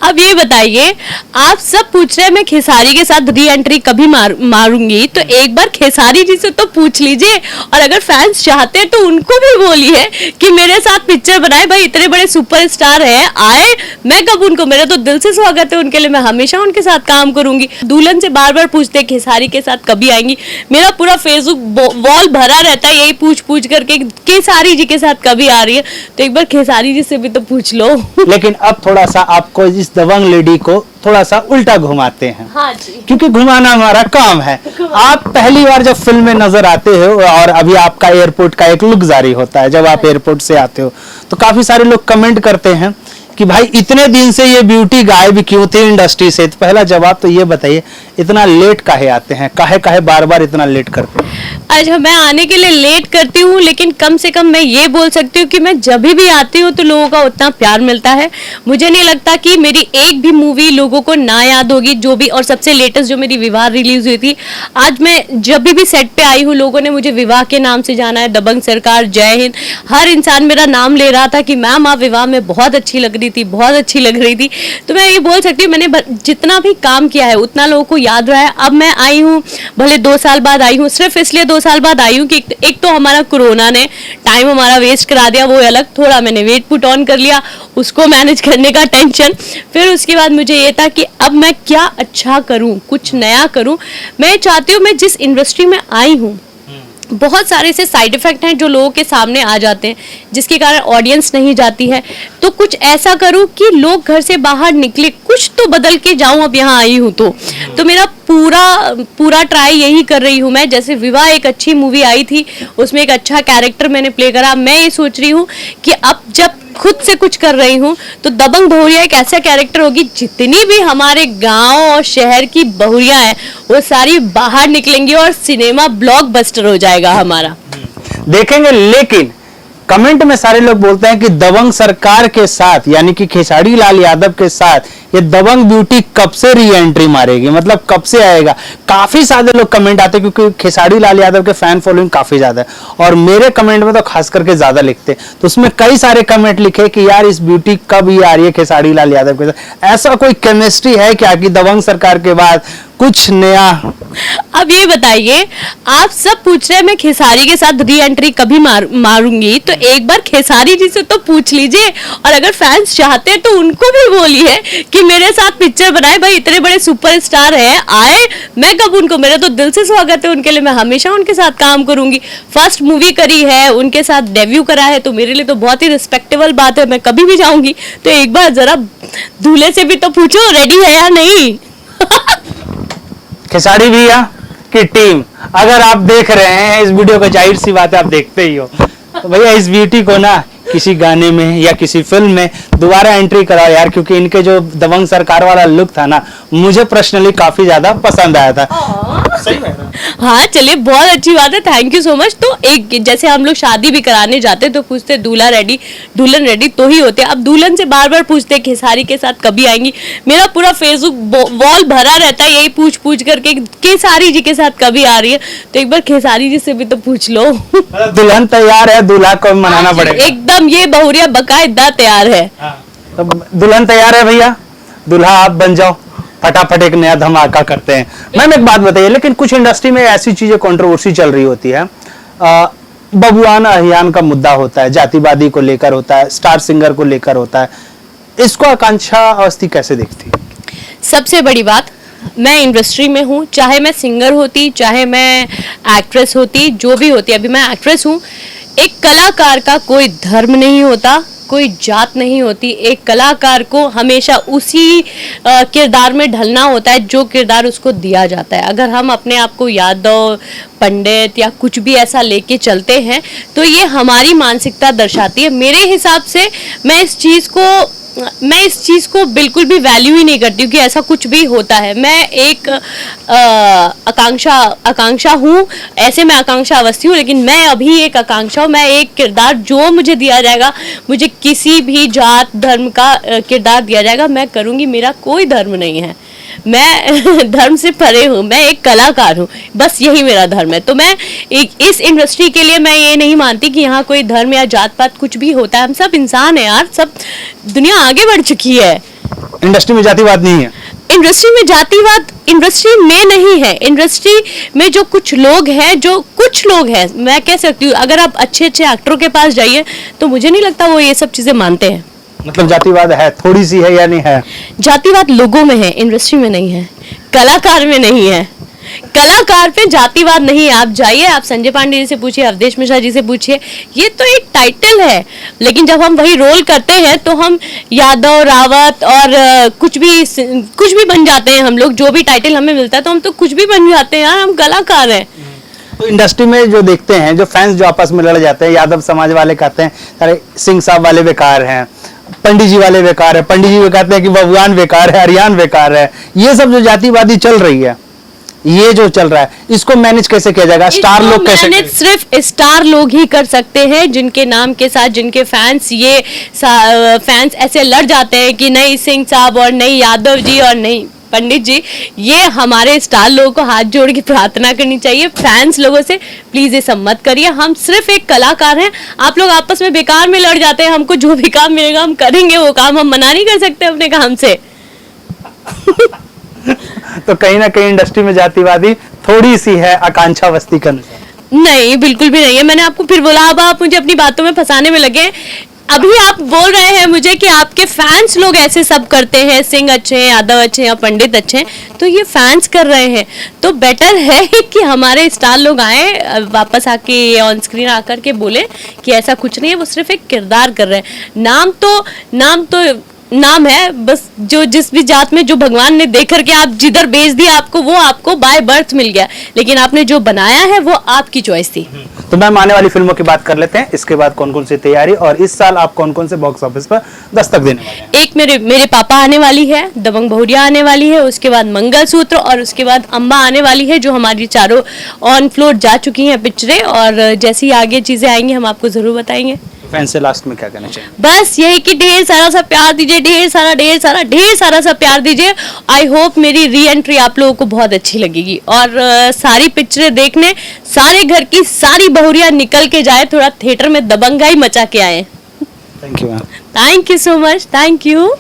अब ये बताइए, आप सब पूछ रहे हैं मैं खेसारी के साथ री एंट्री कभी मारूंगी, तो एक बार खेसारी जी से तो पूछ लीजिए। और अगर फैंस चाहते हैं तो उनको भी बोलिए कि मेरे साथ पिक्चर बनाए। भाई इतने बड़े सुपरस्टार हैं, आए, मैं कब उनको, मेरा तो दिल से स्वागत है उनके लिए, मैं हमेशा उनके साथ काम करूंगी। दुल्हन से बार बार पूछते हैं खेसारी के साथ कभी आएंगी, मेरा पूरा फेसबुक वॉल भरा रहता है यही पूछ पूछ करके खेसारी जी के साथ कभी आ रही है। तो एक बार खेसारी जी से भी तो पूछ लो। लेकिन अब थोड़ा सा आपको इस दबंग लेडी को थोड़ा सा उल्टा घुमाते हैं। हाँ जी। क्योंकि घुमाना हमारा काम है। आप पहली बार जब फिल्म में नजर आते हो और अभी आपका एयरपोर्ट का एक लुक जारी होता है, जब आप एयरपोर्ट से आते हो तो काफी सारे लोग कमेंट करते हैं कि भाई इतने दिन से ये ब्यूटी गायब क्यों थी इंडस्ट्री से। तो पहला जवाब तो ये बताइए, इतना लेट काहे आते हैं, काहे बार बार इतना लेट करते हैं? अच्छा, मैं आने के लिए लेट करती हूँ, लेकिन कम से कम मैं ये बोल सकती हूँ कि मैं जब भी आती हूँ तो लोगों का उतना प्यार मिलता है। मुझे नहीं लगता कि मेरी एक भी मूवी लोगों को ना याद होगी। जो भी, और सबसे लेटेस्ट जो मेरी विवाह रिलीज हुई थी, आज मैं जब भी सेट पे आई हूँ लोगों ने मुझे विवाह के नाम से जाना है, दबंग सरकार, जय हिंद, हर इंसान मेरा नाम ले रहा था कि मैम आप विवाह में बहुत अच्छी लग रही थी, बहुत अच्छी लग रही थी। तो मैं ये बोल सकती हूँ मैंने जितना भी काम किया है उतना लोगों को याद रहा है। अब मैं आई हूँ, भले 2 साल बाद आई हूँ, सिर्फ इसलिए 2 साल बाद आई हूँ कि एक तो हमारा कोरोना ने टाइम हमारा वेस्ट करा दिया, वो अलग, थोड़ा मैंने वेट पुट ऑन कर लिया, उसको मैनेज करने का टेंशन। फिर उसके बाद मुझे ये था कि अब मैं क्या अच्छा करूं, कुछ नया करूं। मैं चाहती हूँ, मैं जिस इंडस्ट्री में आई हूँ बहुत सारे ऐसे साइड इफेक्ट हैं जो लोगों के सामने आ जाते हैं, जिसके कारण ऑडियंस नहीं जाती है। तो कुछ ऐसा करूं कि लोग घर से बाहर निकले, कुछ तो बदल के जाऊं। अब यहाँ आई हूं तो मेरा पूरा ट्राई यही कर रही हूं मैं। जैसे विवाह एक अच्छी मूवी आई थी, उसमें एक अच्छा कैरेक्टर मैंने प्ले करा। मैं ये सोच रही हूँ कि अब जब खुद से कुछ कर रही हूँ तो दबंग बहुरिया एक ऐसा कैरेक्टर होगी, जितनी भी हमारे गांव और शहर की बहुरिया है वो सारी बाहर निकलेंगी और सिनेमा ब्लॉकबस्टर हो जाएगा हमारा। देखेंगे। लेकिन कमेंट में सारे लोग बोलते हैं कि दबंग सरकार के साथ यानी कि खेसारी लाल यादव के साथ ये दबंग ब्यूटी कब से री एंट्री मारेगी, मतलब कब से आएगा। काफी सारे लोग कमेंट आते हैं क्योंकि खेसारी लाल यादव के फैन फॉलोइंग काफी ज्यादा है और मेरे कमेंट में तो खास करके ज्यादा लिखते हैं। तो उसमें कई सारे कमेंट लिखे कि यार इस ब्यूटी कब ये आ रही है खेसारी लाल यादव के साथ। ऐसा कोई केमिस्ट्री है क्या कि दबंग सरकार के बाद कुछ नया? अब ये बताइए, आप सब पूछ रहे हैं मैं खेसारी के साथ री एंट्री कभी मारूंगी, तो एक बार खेसारी जी से तो पूछ लीजिए। और अगर फैंस चाहते हैं तो उनको भी बोलिए कि मेरे साथ पिक्चर बनाए। भाई इतने बड़े सुपरस्टार हैं, आए, मैं कब उनको, मेरा तो दिल से स्वागत है उनके लिए, मैं हमेशा उनके साथ काम करूंगी। फर्स्ट मूवी करी है, उनके साथ डेब्यू करा है, तो मेरे लिए तो बहुत ही रिस्पेक्टेबल बात है। मैं कभी भी जाऊंगी तो एक बार जरा दूल्हे से भी तो पूछो रेडी है या नहीं। खेसारी भैया की टीम अगर आप देख रहे हैं इस वीडियो को, जाहिर सी बात है आप देखते ही हो, तो भैया इस ब्यूटी को ना किसी गाने में या किसी फिल्म में दोबारा एंट्री कराओ यार, क्योंकि इनके जो दबंग सरकार वाला लुक था ना, मुझे पर्सनली काफी ज्यादा पसंद आया था। सही में? हाँ चलिए, बहुत अच्छी बात है, थैंक यू सो मच। तो एक जैसे हम लोग शादी भी कराने जाते तो पूछते दूल्हा रेडी, दुल्हन रेडी तो ही होते। अब दुल्हन से बार बार पूछते खेसारी के साथ कभी आएंगी, मेरा पूरा फेसबुक वॉल भरा रहता है यही पूछ पूछ करके खेसारी जी के साथ कभी आ रही है। तो एक बार खेसारी जी से भी तो पूछ लो। दुल्हन तैयार है, दूल्हा को मनाना पड़ेगा। एकदम, ये बहुरिया बकायदा तैयार है। तो दुल्हन तैयार है भैया, दूल्हा आप बन जाओ, फटाफट एक नया धमाका करते हैं। मैम एक बात बताइए, लेकिन कुछ इंडस्ट्री में ऐसी चीजें कंट्रोवर्सी चल रही होती है, बबुआन अहियान का मुद्दा होता है, जातिवादी को लेकर होता है, स्टार सिंगर को लेकर होता है, इसको आकांक्षा अवस्थी कैसे देखती है? सबसे बड़ी बात, मैं इंडस्ट्री में हूँ, चाहे मैं सिंगर होती, चाहे मैं एक्ट्रेस होती, जो भी होती, अभी मैं एक्ट्रेस हूँ। एक कलाकार का कोई धर्म नहीं होता, कोई जात नहीं होती। एक कलाकार को हमेशा उसी किरदार में ढलना होता है जो किरदार उसको दिया जाता है। अगर हम अपने आप को यादव, पंडित या कुछ भी ऐसा लेके चलते हैं तो ये हमारी मानसिकता दर्शाती है। मेरे हिसाब से मैं इस चीज़ को बिल्कुल भी वैल्यू ही नहीं करती हूँ कि ऐसा कुछ भी होता है। मैं एक आकांक्षा हूँ, ऐसे मैं आकांक्षा अवस्थी हूँ, लेकिन मैं अभी एक आकांक्षा हूँ। मैं एक किरदार जो मुझे दिया जाएगा, मुझे किसी भी जात धर्म का किरदार दिया जाएगा, मैं करूँगी। मेरा कोई धर्म नहीं है, मैं धर्म से परे हूँ, मैं एक कलाकार हूँ, बस यही मेरा धर्म है। तो मैं इस इंडस्ट्री के लिए मैं ये नहीं मानती कि यहाँ कोई धर्म या जात पात कुछ भी होता है। हम सब इंसान हैं यार, सब दुनिया आगे बढ़ चुकी है। इंडस्ट्री में जातिवाद नहीं है? इंडस्ट्री में जातिवाद इंडस्ट्री में नहीं है। इंडस्ट्री में जो कुछ लोग हैं, मैं कह सकती हूँ, अगर आप अच्छे अच्छे एक्टरों के पास जाइए तो मुझे नहीं लगता वो ये सब चीजें मानते हैं। मतलब जातिवाद है, थोड़ी सी है या नहीं है? जातिवाद लोगों में है, इंडस्ट्री में नहीं है, कलाकार में नहीं है। कलाकार पे जातिवाद नहीं है। आप जाइए, आप संजय पांडे जी से पूछिए, अवधेश मिश्रा जी से पूछिए, ये तो एक टाइटल है, लेकिन जब हम वही रोल करते हैं तो हम यादव, रावत और कुछ भी बन जाते हैं। हम लोग जो भी टाइटल हमें मिलता है तो हम तो कुछ भी बन जाते हैं यार, हम कलाकार हैं। तो इंडस्ट्री में जो देखते हैं, जो फैंस जो आपस में लड़ जाते हैं, यादव समाज वाले कहते हैं अरे सिंह साहब वाले बेकार हैं, पंडित जी वाले बेकार है, पंडित जी कहते हैं कि भगवान बेकार है, हरियाण बेकार है, ये सब जो जातिवादी चल रही है, ये जो चल रहा है, इसको मैनेज कैसे किया जाएगा? स्टार लोग कैसे? मैनेज सिर्फ स्टार लोग ही कर सकते हैं, जिनके नाम के साथ जिनके फैंस ऐसे लड़ जाते हैं कि नहीं सिंह साहब और नहीं यादव जी और नहीं पंडित जी। ये हमारे स्टार लोगों को हाथ जोड़ के प्रार्थना करनी चाहिए फैंस लोगों से, प्लीज ये सब मत करिए। हम सिर्फ एक कलाकार हैं। आप लोग आपस में बेकार में लड़ जाते हैं, हमको जो भी काम मिलेगा हम करेंगे, वो काम हम मना नहीं कर सकते अपने काम से। तो कहीं ना कहीं इंडस्ट्री में जातिवादी थोड़ी सी है, आकांक्षा अवस्थी के अनुसार। नहीं, बिल्कुल भी नहीं है। मैंने आपको फिर बोला, अब आप मुझे अपनी बातों में फंसाने में लगे। अभी आप बोल रहे हैं मुझे कि आपके फैंस लोग ऐसे सब करते हैं, सिंह अच्छे हैं, यादव अच्छे हैं या पंडित अच्छे हैं, तो ये फैंस कर रहे हैं, तो बेटर है कि हमारे स्टार लोग आए वापस आके ऑन स्क्रीन आकर के बोले कि ऐसा कुछ नहीं है, वो सिर्फ एक किरदार कर रहे हैं। नाम है बस, जो जिस भी जात में जो भगवान ने देख करके आप जिधर भेज दिया आपको, वो आपको बाय बर्थ मिल गया, लेकिन आपने जो बनाया है वो आपकी चॉइस थी। तो मैम आने वाली फिल्मों की बात कर लेते हैं, इसके बाद कौन कौन सी तैयारी और इस साल आप कौन कौन से बॉक्स ऑफिस पर दस्तक देने वाले हैं? एक मेरे पापा आने वाली है, दबंग बहुरिया आने वाली है, उसके बाद मंगलसूत्र और उसके बाद अम्बा आने वाली है, जो हमारी चारों ऑन फ्लोर जा चुकी हैं पिक्चरें, और जैसी आगे चीजें आएंगी हम आपको जरूर बताएंगे। फैन से लास्ट में क्या कहना चाहिए? बस यही कि ढेर सारा सा प्यार दीजिए, ढेर सारा सा प्यार दीजिए। आई होप मेरी री एंट्री आप लोगों को बहुत अच्छी लगेगी, और सारी पिक्चरें देखने सारे घर की सारी बहुरिया निकल के जाए, थोड़ा थिएटर में दबंगाई मचा के आए। Thank you ma'am. Thank you so much, thank you.